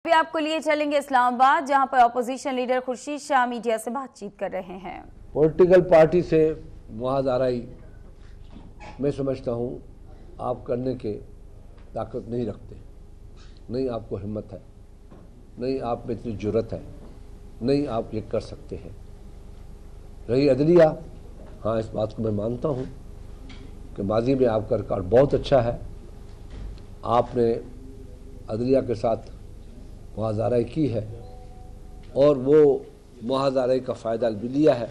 ابھی آپ کو لیے چلیں گے اسلام آباد، جہاں پر opposition leader Khurshid Shah media سے بات چیت کر رہے ہیں۔ پولیٹیکل پارٹی سے محاذ آرائی میں سمجھتا ہوں آپ کرنے کے طاقت نہیں رکھتے، نہیں آپ کو ہمت ہے، نہیں آپ میں اتنی جرت ہے، نہیں آپ یہ کر سکتے ہیں۔ رہی عدلیہ، ہاں اس بات کو میں مانتا ہوں کہ ماضی میں آپ کا ریکارڈ بہت اچھا ہے، آپ نے عدلیہ کے ساتھ محاذ آرائی کی ہے اور وہ محاذ آرائی کا فائدہ بھی لیا ہے۔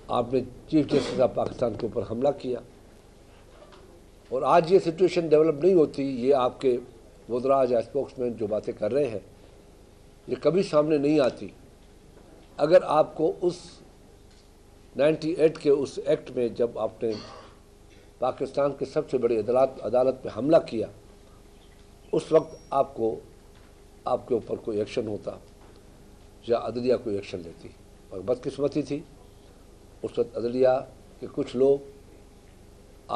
آپ نے چیف جسٹس آف پاکستان کے اوپر حملہ کیا، اور آج یہ سچویشن ڈیولپ نہیں ہوتی، یہ آپ کے وزراء یا اسپوکس مین جو باتیں کر رہے ہیں یہ کبھی سامنے نہیں آتی اگر آپ کو اس 98 کے اس ایکٹ میں جب آپ نے پاکستان کے سب سے بڑی عدالت پہ حملہ کیا، اس وقت آپ کے اوپر کوئی ایکشن ہوتا یا عدلیہ کوئی ایکشن لیتی، اور بدقسمتی تھی اس وقت عدلیہ کے کچھ لوگ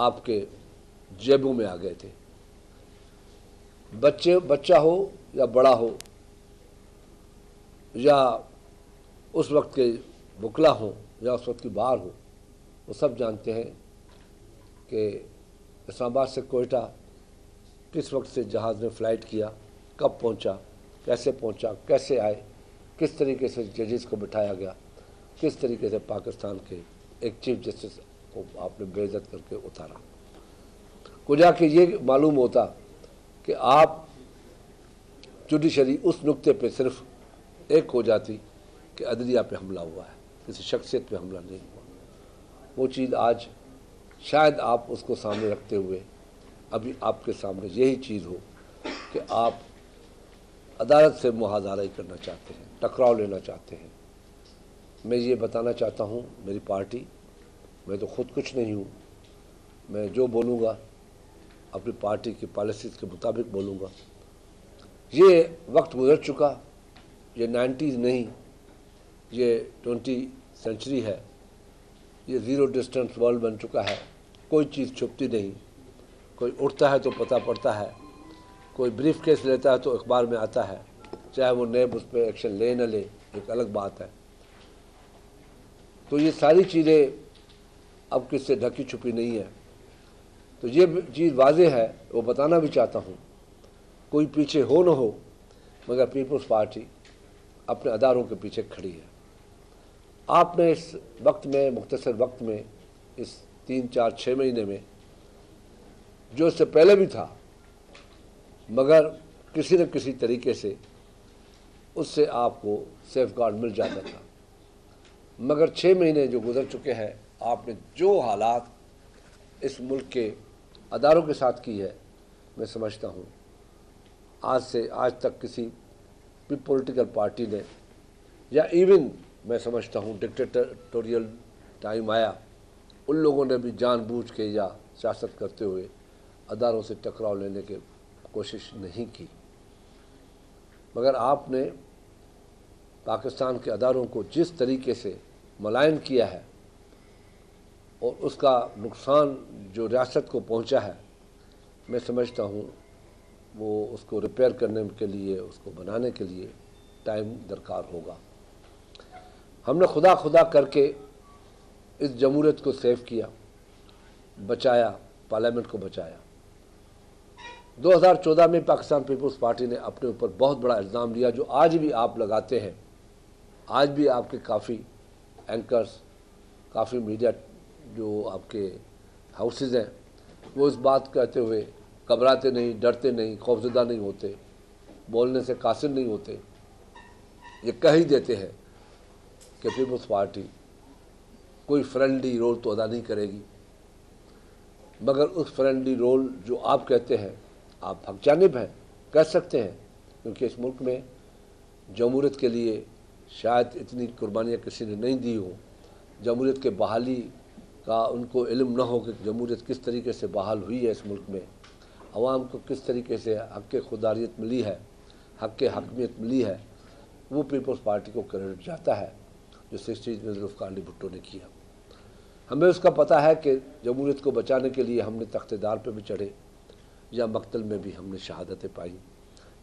آپ کے جیبوں میں آ گئے تھے۔ بچہ ہو یا بڑا ہو یا اس وقت کے وکلا ہوں یا اس وقت کی بار ہو، وہ سب جانتے ہیں کہ اسلام آباد سے کوئٹہ کس وقت سے جہاز نے فلائٹ کیا، کب پہنچا، کیسے آئے، کس طریقے سے ججز کو بٹھایا گیا، کس طریقے سے پاکستان کے ایک چیف جسٹس کو آپ نے بے عزت کر کے اتارا۔ کو جا کے یہ معلوم ہوتا کہ آپ جوڈیشری اس نقطے پہ صرف ایک ہو جاتی کہ عدلیہ پہ حملہ ہوا ہے، کسی شخصیت پہ حملہ نہیں ہوا۔ وہ چیز آج شاید آپ اس کو سامنے رکھتے ہوئے ابھی آپ کے سامنے یہی چیز ہو کہ آپ عدالت سے محاذ آرائی کرنا چاہتے ہیں، ٹکراؤ لینا چاہتے ہیں۔ میں یہ بتانا چاہتا ہوں، میری پارٹی، میں تو خود کچھ نہیں ہوں، میں جو بولوں گا اپنی پارٹی کی پالیسیز کے مطابق بولوں گا۔ یہ وقت گزر چکا، یہ 90s نہیں، یہ 20 سینچری ہے، یہ زیرو ڈسٹنس ورلڈ بن چکا ہے، کوئی چیز چھپتی نہیں، کوئی اٹھتا ہے تو پتہ پڑتا ہے، کوئی بریف کیس لیتا ہے تو اخبار میں آتا ہے، چاہے وہ نیب اس پہ ایکشن لے نہ لے ایک الگ بات ہے۔ تو یہ ساری چیزیں اب کس سے ڈھکی چھپی نہیں ہے، تو یہ چیز واضح ہے، وہ بتانا بھی چاہتا ہوں، کوئی پیچھے ہو نہ ہو مگر پیپلز پارٹی اپنے اداروں کے پیچھے کھڑی ہے۔ آپ نے اس وقت میں، مختصر وقت میں، اس 3 4 6 مہینے میں، جو اس سے پہلے بھی تھا مگر کسی نہ کسی طریقے سے اس سے آپ کو سیف گارڈ مل جاتا تھا، مگر 6 مہینے جو گزر چکے ہیں، آپ نے جو حالات اس ملک کے اداروں کے ساتھ کی ہے، میں سمجھتا ہوں آج سے آج تک کسی بھی پولیٹیکل پارٹی نے، یا ایون میں سمجھتا ہوں ڈکٹیٹوریل ٹائم آیا، ان لوگوں نے بھی جان بوجھ کے یا سیاست کرتے ہوئے اداروں سے ٹکراؤ لینے کی کوشش نہیں کی، مگر آپ نے پاکستان کے اداروں کو جس طریقے سے ملائن کیا ہے اور اس کا نقصان جو ریاست کو پہنچا ہے، میں سمجھتا ہوں وہ اس کو ریپیئر کرنے کے لیے، اس کو بنانے کے لیے ٹائم درکار ہوگا۔ ہم نے خدا کر کے اس جمہوریت کو سیو کیا، بچایا، پارلیمنٹ کو بچایا۔ 2014 میں پاکستان پیپلز پارٹی نے اپنے اوپر بہت بڑا الزام لیا، جو آج بھی آپ لگاتے ہیں، آج بھی آپ کے کافی اینکرز، کافی میڈیا جو آپ کے ہاؤسز ہیں، وہ اس بات کہتے ہوئے گھبراتے نہیں، ڈرتے نہیں، خوفزدہ نہیں ہوتے، بولنے سے قاصر نہیں ہوتے، یہ کہہ ہی دیتے ہیں کہ پیپلز پارٹی کوئی فرینڈلی رول تو ادا نہیں کرے گی، مگر اس فرینڈلی رول جو آپ کہتے ہیں، آپ حق جانب ہیں، کہہ سکتے ہیں، کیونکہ اس ملک میں جمہوریت کے لیے شاید اتنی قربانیاں کسی نے نہیں دی ہوں، جمہوریت کے بحالی کا ان کو علم نہ ہو کہ جمہوریت کس طریقے سے بحال ہوئی ہے اس ملک میں، عوام کو کس طریقے سے حق خوداریت ملی ہے، حق حاکمیت ملی ہے، وہ پیپلز پارٹی کو کریڈٹ جاتا ہے جو 60s میں ذوالفقار علی بھٹو نے کیا۔ ہمیں اس کا پتہ ہے کہ جمہوریت کو بچانے کے لیے ہم نے تخت دار پہ بھی چڑھے، یا مقتل میں بھی ہم نے شہادتیں پائیں،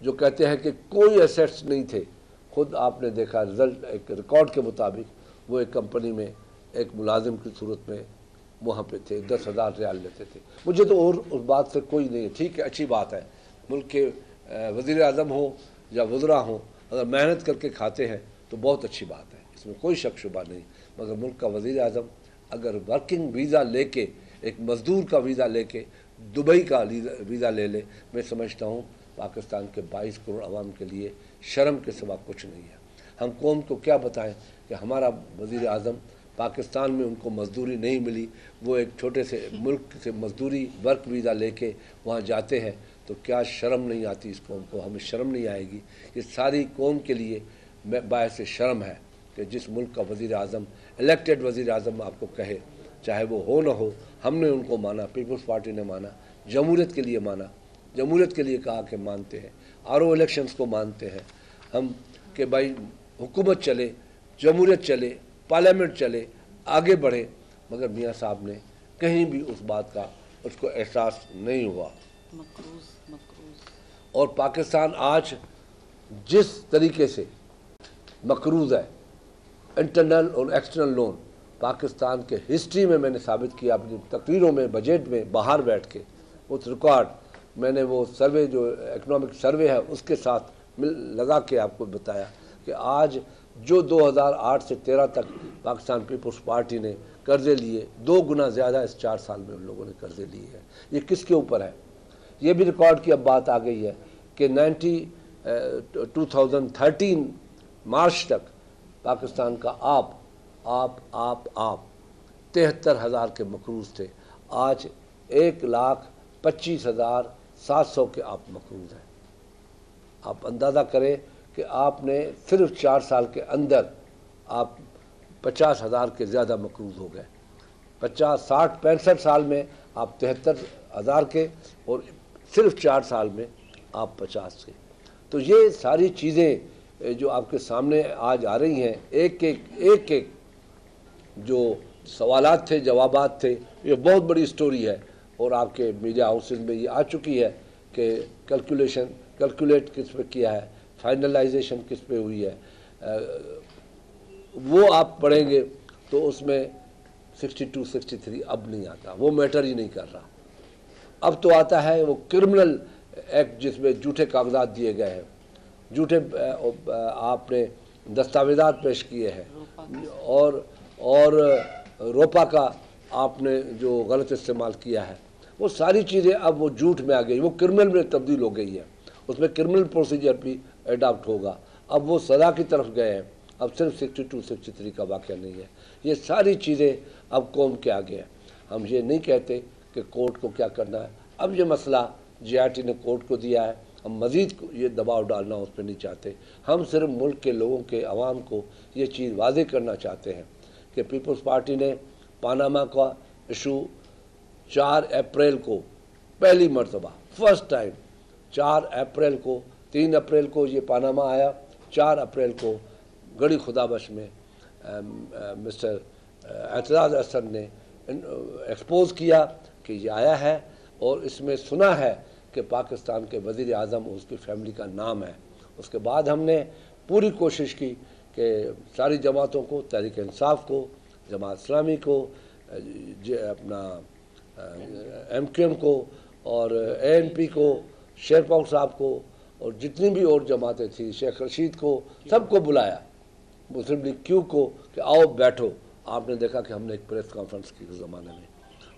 جو کہتے ہیں کہ کوئی ایسیٹس نہیں تھے، خود آپ نے دیکھا رزلٹ ایک ریکارڈ کے مطابق وہ ایک کمپنی میں ایک ملازم کی صورت میں وہاں پہ تھے، 10,000 ریال لیتے تھے. مجھے تو اور اس بات سے کوئی نہیں ہے. ٹھیک ہے، اچھی بات ہے، ملک کے وزیر اعظم ہوں یا وزراء ہوں اگر محنت کر کے کھاتے ہیں تو بہت اچھی بات ہے، اس میں کوئی شک شبہ نہیں. مگر ملک کا وزیر اعظم اگر ورکنگ ویزا لے کے، ایک مزدور کا ویزا لے کے دبئی کا ویزا لے لے، میں سمجھتا ہوں پاکستان کے 22 کروڑ عوام کے لیے شرم کے سوا کچھ نہیں ہے. ہم قوم کو کیا بتائیں کہ ہمارا وزیر اعظم پاکستان میں ان کو مزدوری نہیں ملی، وہ ایک چھوٹے سے ملک سے مزدوری ورک ویزا لے کے وہاں جاتے ہیں، تو کیا شرم نہیں آتی اس قوم کو؟ ہمیں شرم نہیں آئے گی؟ یہ ساری قوم کے لیے باعث شرم ہے کہ جس ملک کا وزیر اعظم، الیکٹڈ وزیر اعظم آپ کو کہے، چاہے وہ ہو نہ ہو، ہم نے ان کو مانا، پیپلز پارٹی نے مانا، جمہوریت کے لیے مانا، جمہوریت کے لیے کہا کہ مانتے ہیں، RO الیکشنز کو مانتے ہیں ہم کہ بھائی حکومت چلے، جمہوریت چلے، پارلیمنٹ چلے، آگے بڑھے. مگر میاں صاحب نے کہیں بھی اس بات کا اس کو احساس نہیں ہوا. اور پاکستان آج جس طریقے سے مقروض ہے، انٹرنل اور ایکسٹرنل لون، پاکستان کے ہسٹری میں نے ثابت کیا اپنی تقریروں میں، بجٹ میں، باہر بیٹھ کے اس ریکارڈ میں نے وہ سروے جو اکنامک سروے ہے اس کے ساتھ لگا کے آپ کو بتایا کہ آج جو 2008 سے 13 تک پاکستان پیپلز پارٹی نے قرضے لیے، 2 گنا زیادہ اس 4 سال میں ان لوگوں نے قرضے لیے ہیں. یہ کس کے اوپر ہے؟ یہ بھی ریکارڈ کی اب بات آ گئی ہے کہ 2013 مارچ تک پاکستان کا آپ 73,000 کے مقروض تھے. آج 1,25,700 کے آپ مقروض ہیں. آپ اندازہ کریں کہ آپ نے صرف 4 سال کے اندر آپ 50,000 کے زیادہ مقروض ہو گئے. 50، 60، 65 سال میں آپ 73,000 کے، اور صرف 4 سال میں آپ 50 کے. تو یہ ساری چیزیں جو آپ کے سامنے آج آ رہی ہیں، ایک ایک جو سوالات تھے، جوابات تھے، یہ بہت بڑی سٹوری ہے. اور آپ کے میڈیا ہاؤسز میں یہ آ چکی ہے کہ کیلکولیٹ کس پہ کیا ہے، فائنلائزیشن کس پہ ہوئی ہے. وہ آپ پڑھیں گے تو اس میں 62، 63 اب نہیں آتا، وہ میٹر ہی نہیں کر رہا. اب تو آتا ہے وہ کرمنل ایکٹ جس میں جھوٹے کاغذات دیے گئے ہیں، جھوٹے آپ نے دستاویزات پیش کیے ہیں، اور روپا کا آپ نے جو غلط استعمال کیا ہے، وہ ساری چیزیں اب وہ جھوٹ میں آ گئی، وہ کرمنل میں تبدیل ہو گئی ہے. اس میں کرمنل پروسیجر بھی ایڈاپٹ ہوگا. اب وہ سزا کی طرف گئے ہیں، اب صرف 62، 63 کا واقعہ نہیں ہے. یہ ساری چیزیں اب قوم کے آگے ہیں. ہم یہ نہیں کہتے کہ کورٹ کو کیا کرنا ہے. اب یہ مسئلہ GRT نے کورٹ کو دیا ہے، ہم مزید یہ دباؤ ڈالنا اس پہ نہیں چاہتے. ہم صرف ملک کے لوگوں کے عوام کو یہ چیز واضح کرنا چاہتے ہیں کہ پیپلز پارٹی نے پاناما کا ایشو 4 اپریل کو پہلی مرتبہ، فرسٹ ٹائم 4 اپریل کو، 3 اپریل کو یہ پاناما آیا، 4 اپریل کو گڑی خدا بخش میں مسٹر اعتزاز احسن نے ایکسپوز کیا کہ یہ آیا ہے، اور اس میں سنا ہے کہ پاکستان کے وزیر اعظم اور اس کی فیملی کا نام ہے. اس کے بعد ہم نے پوری کوشش کی کہ ساری جماعتوں کو، تحریک انصاف کو، جماعت اسلامی کو، اپنا MQM کو، اور ANP کو، شیر پاؤ صاحب کو، اور جتنی بھی اور جماعتیں تھیں، شیخ رشید کو، سب کو بلایا، مسلم لیگ Q کو، کہ آؤ بیٹھو. آپ نے دیکھا کہ ہم نے ایک پریس کانفرنس کی اس زمانے میں،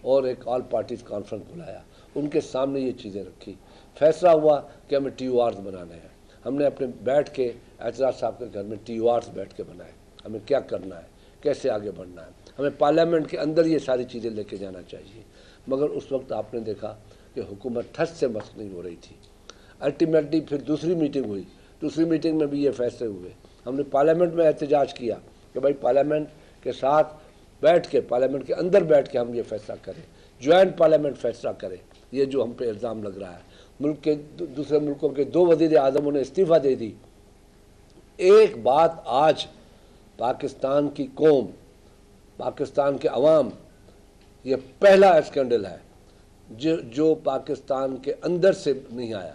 اور ایک آل پارٹیز کانفرنس بلایا، ان کے سامنے یہ چیزیں رکھی. فیصلہ ہوا کہ ہمیں TORs بنانے ہیں. ہم نے اپنے بیٹھ کے اعتزاز صاحب کے گھر میں TORs بیٹھ کے بنائے، ہمیں کیا کرنا ہے، کیسے آگے بڑھنا ہے، ہمیں پارلیمنٹ کے اندر یہ ساری چیزیں لے کے جانا چاہیے. مگر اس وقت آپ نے دیکھا کہ حکومت ٹھس سے مس نہیں ہو رہی تھی. الٹیمیٹلی پھر دوسری میٹنگ ہوئی، دوسری میٹنگ میں بھی یہ فیصلے ہوئے. ہم نے پارلیمنٹ میں احتجاج کیا کہ بھائی پارلیمنٹ کے ساتھ بیٹھ کے، پارلیمنٹ کے اندر بیٹھ کے ہم یہ فیصلہ کریں، جوائنٹ پارلیمنٹ فیصلہ کرے. یہ جو ہم پہ الزام لگ رہا ہے، ملک کے دوسرے ملکوں کے 2 وزیر اعظموں نے استعفیٰ دے دی. ایک بات آج پاکستان کی قوم، پاکستان کے عوام، یہ پہلا اسکینڈل ہے جو پاکستان کے اندر سے نہیں آیا.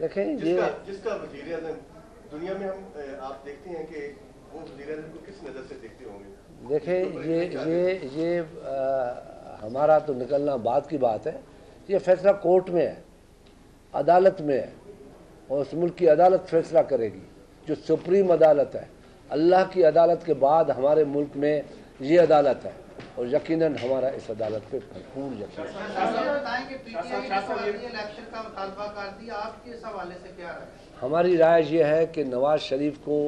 دیکھیں یہ جس کا وزیر اعظم دنیا میں ہم آپ دیکھتے ہیں کہ وہ وزیر اعظم کو کس نظر سے دیکھتے ہوں گے؟ دیکھیں یہ ہمارا تو نکلنا بعد کی بات ہے. یہ فیصلہ کورٹ میں ہے, عدالت میں ہے, اور اس ملک کی عدالت فیصلہ کرے گی جو سپریم عدالت ہے. اللہ کی عدالت کے بعد ہمارے ملک میں یہ عدالت ہے, اور یقیناً ہمارا اس عدالت پہ بھرپور یقین ہے. ہماری رائے یہ ہے کہ نواز شریف کو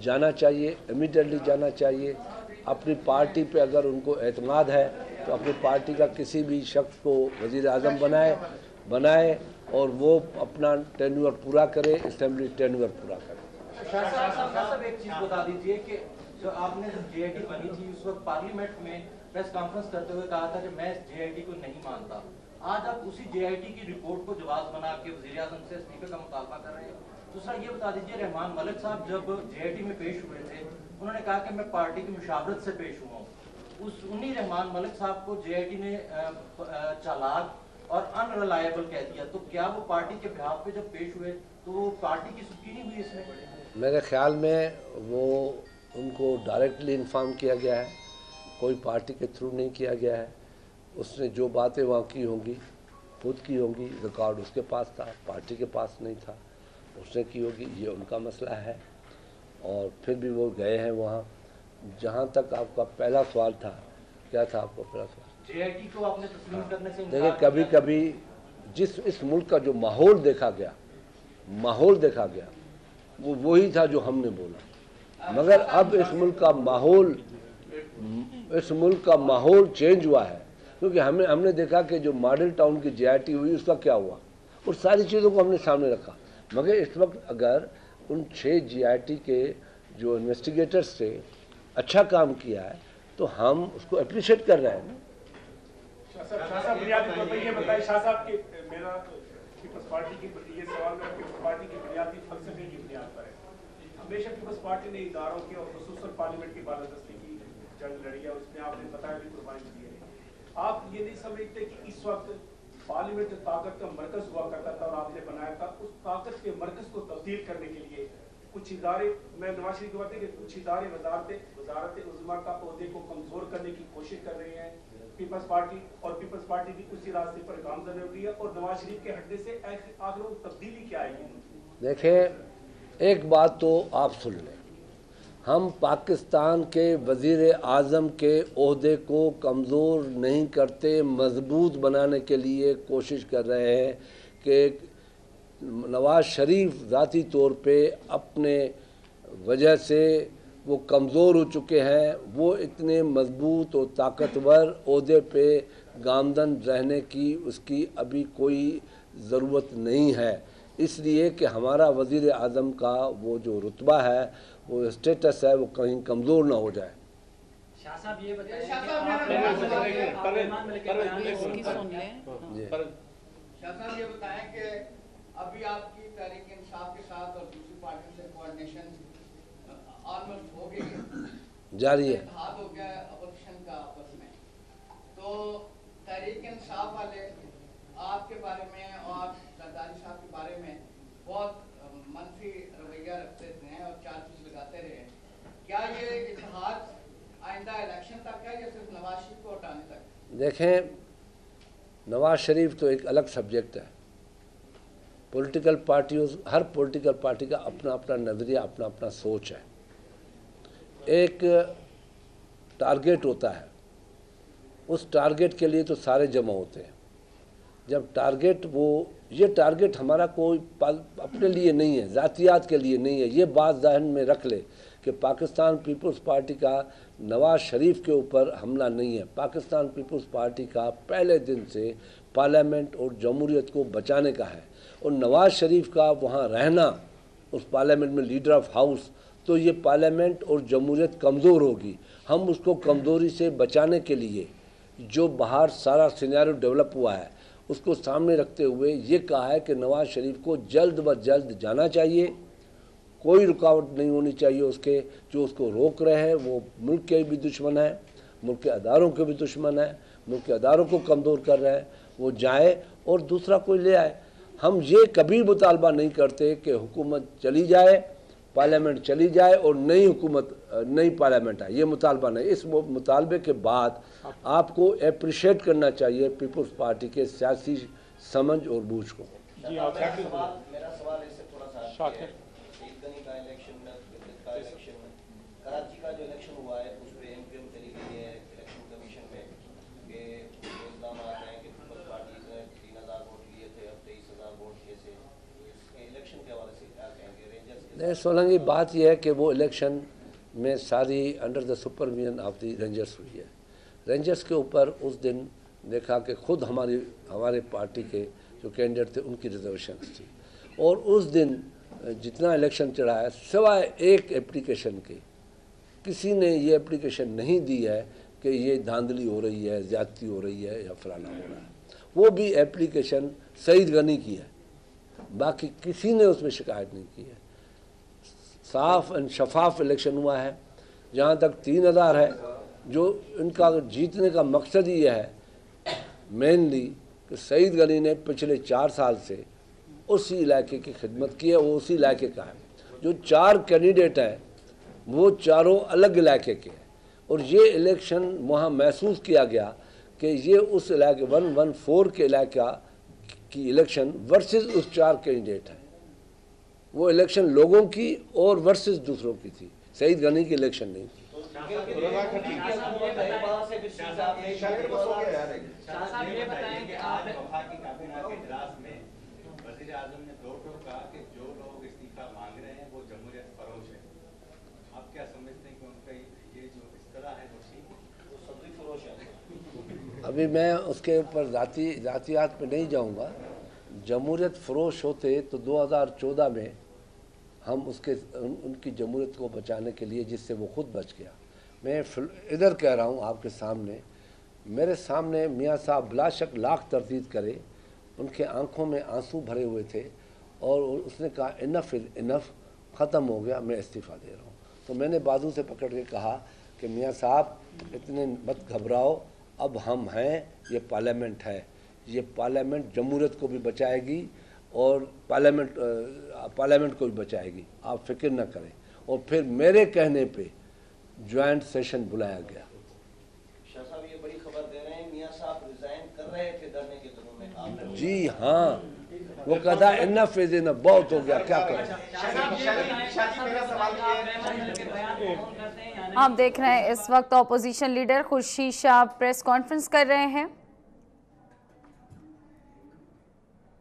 جانا چاہیے, امیڈیٹلی جانا چاہیے. اپنی پارٹی پہ اگر ان کو اعتماد ہے تو اپنی پارٹی کا کسی بھی شخص کو وزیر اعظم بنائے اور وہ اپنا ٹینیور پورا کرے, اسمبلی ٹینیور پورا کرے. صاحب ایک چیز بتا دیجئے کہ جو آپ نے جب جے آئی ٹی بنی تھی اس وقت پارلیمنٹ میں پریس کانفرنس کرتے ہوئے کہا تھا کہ میں جے آئی ٹی کو نہیں مانتا. آج آپ اسی جے آئی ٹی کی رپورٹ کو جواز بنا کے وزیر اعظم سے استعفے کا مطالبہ کر رہے ہیں. دوسرا یہ بتا دیجیے, رحمان ملک صاحب جب جے آئی ٹی میں پیش ہوئے تھے انہوں نے کہا کہ میں پارٹی کی مشاورت سے پیش ہوا ہوں. انہی رحمان ملک صاحب کو جے آئی ٹی نے چالاک اور ان ریلائبل کہہ دیا. تو کیا وہ پارٹی کے بہاف پہ جب پیش ہوئے تو وہ پارٹی کی سکینی ہوئی اس میں؟ میرے خیال میں وہ ان کو ڈائریکٹلی انفارم کیا گیا ہے, کوئی پارٹی کے تھرو نہیں کیا گیا ہے. اس نے جو باتیں وہاں کی ہوں گی خود کی ہوں گی, ریکارڈ اس کے پاس تھا, پارٹی کے پاس نہیں تھا, اس نے کی ہوگی. یہ ان کا مسئلہ ہے. اور پھر بھی وہ گئے ہیں وہاں. جہاں تک آپ کا پہلا سوال تھا, کیا تھا آپ کا پہلا سوال؟ جے آئی ٹی کو آپ نے تسلیم کرنے سے دیکھیں, کبھی کبھی جس اس ملک کا جو ماحول دیکھا گیا وہ وہی تھا جو ہم نے بولا. مگر اب اس ملک کا ماحول چینج ہوا ہے, کیونکہ ہم نے دیکھا کہ جو ماڈل ٹاؤن کی جے آئی ٹی ہوئی اس کا کیا ہوا, اور ساری چیزوں کو ہم نے سامنے رکھا. مگر اس وقت اگر ان 6 جے آئی ٹی کے جو انویسٹیگیٹرز سے اچھا کام کیا ہے تو ہم اس کو اپریشیٹ کر رہے ہیں. شاہ صاحب بنیادی طور پر یہ بتائیں, شاہ صاحب کہ میرا پیپلز پارٹی کی یہ سوال میں پیپلز پارٹی کی بنیادی فلسفے کی بنیاد پر ہے. ہمیشہ پیپلز پارٹی نے اداروں کی اور خصوصاً پارلیمنٹ کی بالادستی کی جنگ لڑی ہے, اس میں آپ نے بتایا بھی قربانی دی ہے. آپ یہ نہیں سمجھتے کہ اس وقت پارلیمنٹ جو طاقت کا مرکز ہوا کرتا تھا اور آپ نے بنایا تھا, اس طاقت کے مرکز کو تبدیل کرنے کے لیے کچھ ادارے, میں نواز شریف کی بات ہے کہ کچھ ادارے وزارت عظمیٰ کا عہدے کو کمزور کرنے کی کوشش کر رہے ہیں پیپلز پارٹی, اور پیپلز پارٹی بھی اسی راستے پر گامزن ہو رہی ہے, اور نواز شریف کے ہٹنے سے آخر وہ تبدیلی کیا آئے گی؟ دیکھیں, ایک بات تو آپ سن لیں, ہم پاکستان کے وزیر اعظم کے عہدے کو کمزور نہیں کرتے, مضبوط بنانے کے لیے کوشش کر رہے ہیں کہ نواز شریف ذاتی طور پہ اپنے وجہ سے وہ کمزور ہو چکے ہیں. وہ اتنے مضبوط اور طاقتور عہدے پہ گامزن رہنے کی اس کی ابھی کوئی ضرورت نہیں ہے, اس لیے کہ ہمارا وزیر اعظم کا وہ جو رتبہ ہے, وہ اسٹیٹس ہے, وہ کہیں کمزور نہ ہو جائے. شاہ صاحب یہ بتائیں, شاہ صاحب یہ بتائیں کہ ابھی آپ کی تحریک انصاف کے ساتھ اور دوسری پارٹیوں سے کوارڈینیشن آلموسٹ ہو گئی ہے, جاری ہے, اتحاد ہو گیا ہے اپوزیشن کا آپس میں. تو تحریک انصاف والے آپ کے بارے میں اور زرداری صاحب کے بارے میں بہت منفی رویہ رکھتے ہیں اور چارجز لگاتے رہے. کیا یہ اتحاد آئندہ الیکشن تک ہے یا صرف نواز شریف کو ہٹانے تک؟ دیکھیں, نواز شریف تو ایک الگ سبجیکٹ ہے. پولیٹیکل پارٹیوں, ہر پولیٹیکل پارٹی کا اپنا اپنا نظریہ, اپنا اپنا سوچ ہے. ایک ٹارگیٹ ہوتا ہے, اس ٹارگیٹ کے لیے تو سارے جمع ہوتے ہیں. جب ٹارگیٹ یہ ٹارگیٹ ہمارا کوئی اپنے لیے نہیں ہے, ذاتیات کے لیے نہیں ہے. یہ بات ذہن میں رکھ لے کہ پاکستان پیپلز پارٹی کا نواز شریف کے اوپر حملہ نہیں ہے. پاکستان پیپلز پارٹی کا پہلے دن سے پارلیمنٹ اور جمہوریت کو بچانے کا ہے, اور نواز شریف کا وہاں رہنا اس پارلیمنٹ میں لیڈر آف ہاؤس, تو یہ پارلیمنٹ اور جمہوریت کمزور ہوگی. ہم اس کو کمزوری سے بچانے کے لیے جو باہر سارا سینیریو ڈیولپ ہوا ہے اس کو سامنے رکھتے ہوئے یہ کہا ہے کہ نواز شریف کو جلد بز جلد جانا چاہیے. کوئی رکاوٹ نہیں ہونی چاہیے اس کے, جو اس کو روک رہے ہیں وہ ملک کے بھی دشمن ہیں, ملک کے اداروں کے بھی دشمن ہیں, ملک کے اداروں کو کمزور کر رہے ہیں, وہ جائے اور دوسرا کوئی لے آئے. ہم یہ کبھی مطالبہ نہیں کرتے کہ حکومت چلی جائے, پارلیمنٹ چلی جائے اور نئی حکومت نئی پارلیمنٹ آئے, یہ مطالبہ نہیں. اس مطالبے کے بعد آپ کو اپریشیٹ کرنا چاہیے پیپلز پارٹی کے سیاسی سمجھ اور بوجھ کو. میرا سوال اس سے تھوڑا سا سعید غنی کا الیکشن, کراچی کا جو الیکشن ہوا ہے اس پہ ایم کیو ایم چلی گئی ہے الیکشن کمیشن میں کہ الزامات ہیں کہ پیپلز پارٹی نے 3000 ووٹ لیے تھے, اب 23000 ووٹ کیسے, اس کے الیکشن کے حوالے سے کیا کہیں گے؟ نہیں سولنگی, بات یہ ہے کہ وہ الیکشن میں ساری under the supervision of the rangers ہوئی ہے. رینجرس کے اوپر اس دن دیکھا کہ خود ہمارے پارٹی کے جو کینڈیڈیٹ تھے ان کی ریزرویشنز تھی, اور اس دن جتنا الیکشن چڑھا ہے سوائے ایک اپلیکیشن کے کسی نے یہ اپلیکیشن نہیں دی ہے کہ یہ دھاندلی ہو رہی ہے, زیادتی ہو رہی ہے یا فلانا ہو رہا ہے. وہ بھی اپلیکیشن سعید غنی کی ہے, باقی کسی نے اس میں شکایت نہیں کی ہے. صاف اینڈ شفاف الیکشن ہوا ہے. جہاں تک 3000 ہے, جو ان کا جیتنے کا مقصد ہی یہ ہے مینلی کہ سعید غنی نے پچھلے 4 سال سے اسی علاقے کی خدمت کی ہے, وہ اسی علاقے کا ہے. جو 4 کینڈیڈیٹ ہیں وہ چاروں الگ علاقے کے ہیں, اور یہ الیکشن وہاں محسوس کیا گیا کہ یہ اس علاقے 114 کے علاقہ کی الیکشن ورسز اس 4 کینڈیڈیٹ ہیں. وہ الیکشن لوگوں کی اور ورسز دوسروں کی تھی, سعید غنی کی الیکشن نہیں تھی. ابھی میں اس کے اوپر ذاتیات پہ نہیں جاؤں گا. جمہوریت فروش ہوتے تو 2014 میں ہم ان کی جمہوریت کو بچانے کے لیے, جس سے وہ خود بچ گیا. میں ادھر کہہ رہا ہوں آپ کے سامنے, میرے سامنے میاں صاحب بلا شک لاکھ تردید کرے, ان کے آنکھوں میں آنسو بھرے ہوئے تھے, اور اس نے کہا انف از انف, ختم ہو گیا, میں استعفیٰ دے رہا ہوں. تو میں نے بازو سے پکڑ کے کہا کہ میاں صاحب اتنے مت گھبراؤ, اب ہم ہیں, یہ پارلیمنٹ ہے, یہ پارلیمنٹ جمہوریت کو بھی بچائے گی اور پارلیمنٹ کو بھی بچائے گی, آپ فکر نہ کریں. اور پھر میرے کہنے پہ جوائنٹ سیشن بلایا گیا. شاہ صاحب یہ بڑی خبر دے رہے ہیں, میاں صاحب ریزائن کر رہے تھے دھرنے کے دنوں میں. جی ہاں, وہ کہتا انف از انف, بہت ہو گیا, کیا کریں. آپ دیکھ رہے ہیں اس وقت opposition leader Khurshid Shah press conference کر رہے ہیں.